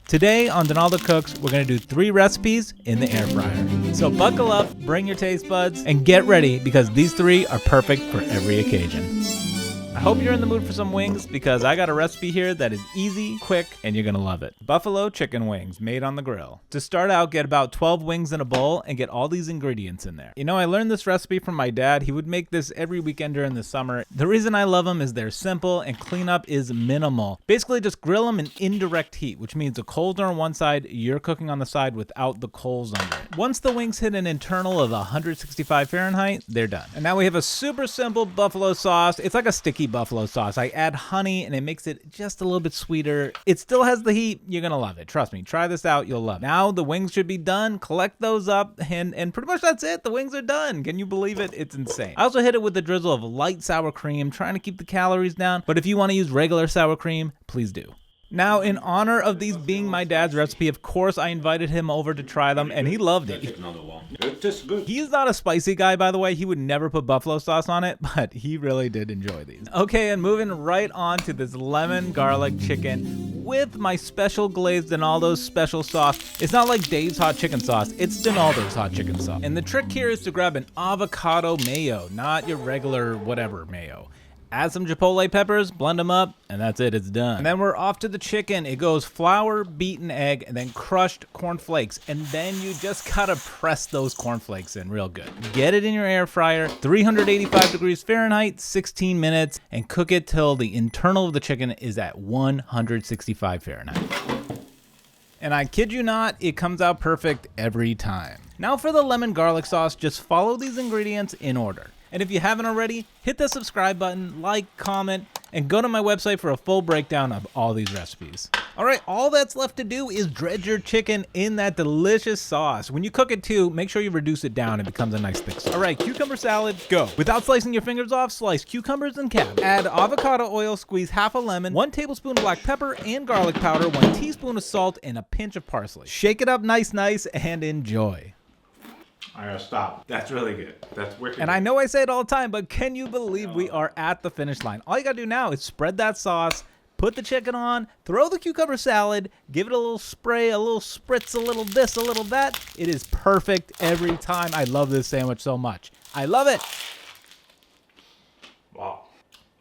Today on Donaldo Cooks, we're gonna do 3 recipes in the air fryer. So buckle up, bring your taste buds, and get ready because these 3 are perfect for every occasion. I hope you're in the mood for some wings because I got a recipe here that is easy, quick, and you're gonna love it. Buffalo chicken wings made on the grill. To start out, get about 12 wings in a bowl and get all these ingredients in there. You know, I learned this recipe from my dad. He would make this every weekend during the summer. The reason I love them is they're simple and cleanup is minimal. Basically, just grill them in indirect heat, which means the coals are on one side, you're cooking on the side without the coals under it. Once the wings hit an internal of 165 Fahrenheit, they're done. And now we have a super simple buffalo sauce. It's like a sticky buffalo sauce. I add honey and it makes it just a little bit sweeter. It still has the heat. You're gonna love it. Trust me. Try this out. You'll love it. Now the wings should be done. Collect those up and pretty much that's it. The wings are done. Can you believe it? It's insane. I also hit it with a drizzle of light sour cream, trying to keep the calories down. But if you want to use regular sour cream, please do. Now, in honor of these being my dad's recipe, of course, I invited him over to try them, and he loved it. It tastes good. He's not a spicy guy, by the way. He would never put buffalo sauce on it, but he really did enjoy these. Okay, and moving right on to this lemon garlic chicken with my special glazed Donaldo's special sauce. It's not like Dave's hot chicken sauce. It's Donaldo's hot chicken sauce. And the trick here is to grab an avocado mayo, not your regular whatever mayo. Add some chipotle peppers, blend them up, and that's it, it's done. And then we're off to the chicken. It goes flour, beaten egg, and then crushed corn flakes. And then you just gotta press those corn flakes in real good. Get it in your air fryer, 385 degrees Fahrenheit, 16 minutes, and cook it till the internal of the chicken is at 165 Fahrenheit. And I kid you not, it comes out perfect every time. Now for the lemon garlic sauce, just follow these ingredients in order. And if you haven't already, hit the subscribe button, like, comment, and go to my website for a full breakdown of all these recipes. All right, all that's left to do is dredge your chicken in that delicious sauce. When you cook it too, make sure you reduce it down. It becomes a nice thick sauce. All right, cucumber salad, go. Without slicing your fingers off, slice cucumbers and cabbage. Add avocado oil, squeeze half a lemon, 1 tablespoon of black pepper and garlic powder, 1 teaspoon of salt, and a pinch of parsley. Shake it up nice, and enjoy. I gotta stop. That's really good. That's wicked. And I know I say it all the time, but can you believe we are at the finish line? All you gotta do now is spread that sauce, put the chicken on, throw the cucumber salad, give it a little spray, a little spritz, a little this, a little that. It is perfect every time. I love this sandwich so much. I love it. Wow.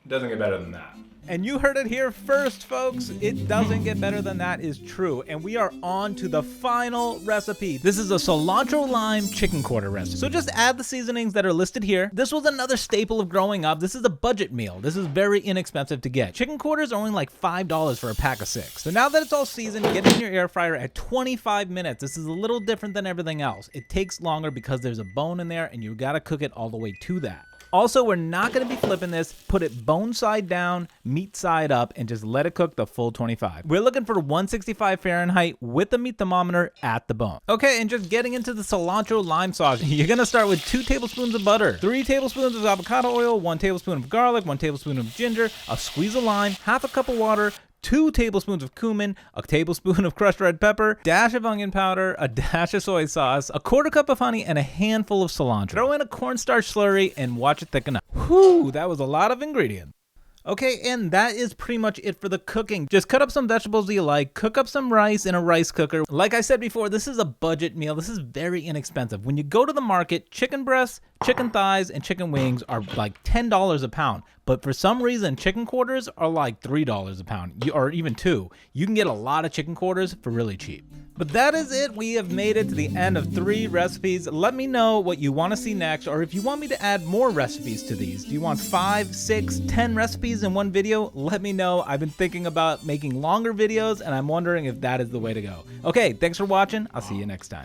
It doesn't get better than that. And you heard it here first, folks. It doesn't get better than that is true. And we are on to the final recipe. This is a cilantro lime chicken quarter recipe. So just add the seasonings that are listed here. This was another staple of growing up. This is a budget meal. This is very inexpensive to get. Chicken quarters are only like $5 for a pack of 6. So now that it's all seasoned, get it in your air fryer at 25 minutes. This is a little different than everything else. It takes longer because there's a bone in there and you gotta cook it all the way to that. Also, we're not going to be flipping this. Put it bone side down, meat side up, and just let it cook the full 25. We're looking for 165 Fahrenheit with the meat thermometer at the bone. Okay, and just getting into the cilantro lime sauce. You're going to start with 2 tablespoons of butter, 3 tablespoons of avocado oil, 1 tablespoon of garlic, 1 tablespoon of ginger, a squeeze of lime, half a cup of water, 2 tablespoons of cumin, a tablespoon of crushed red pepper, dash of onion powder, a dash of soy sauce, a 1/4 cup of honey, and a handful of cilantro. Throw in a cornstarch slurry and watch it thicken up. Whew, that was a lot of ingredients. Okay, and that is pretty much it for the cooking. Just cut up some vegetables that you like, cook up some rice in a rice cooker. Like I said before, this is a budget meal. This is very inexpensive. When you go to the market, chicken breasts, chicken thighs, and chicken wings are like $10 a pound. But for some reason, chicken quarters are like $3 a pound, or even $2. You can get a lot of chicken quarters for really cheap. But that is it. We have made it to the end of 3 recipes. Let me know what you want to see next, or if you want me to add more recipes to these. Do you want 5, 6, 10 recipes in one video? Let me know. I've been thinking about making longer videos, and I'm wondering if that is the way to go. Okay, thanks for watching. I'll see you next time.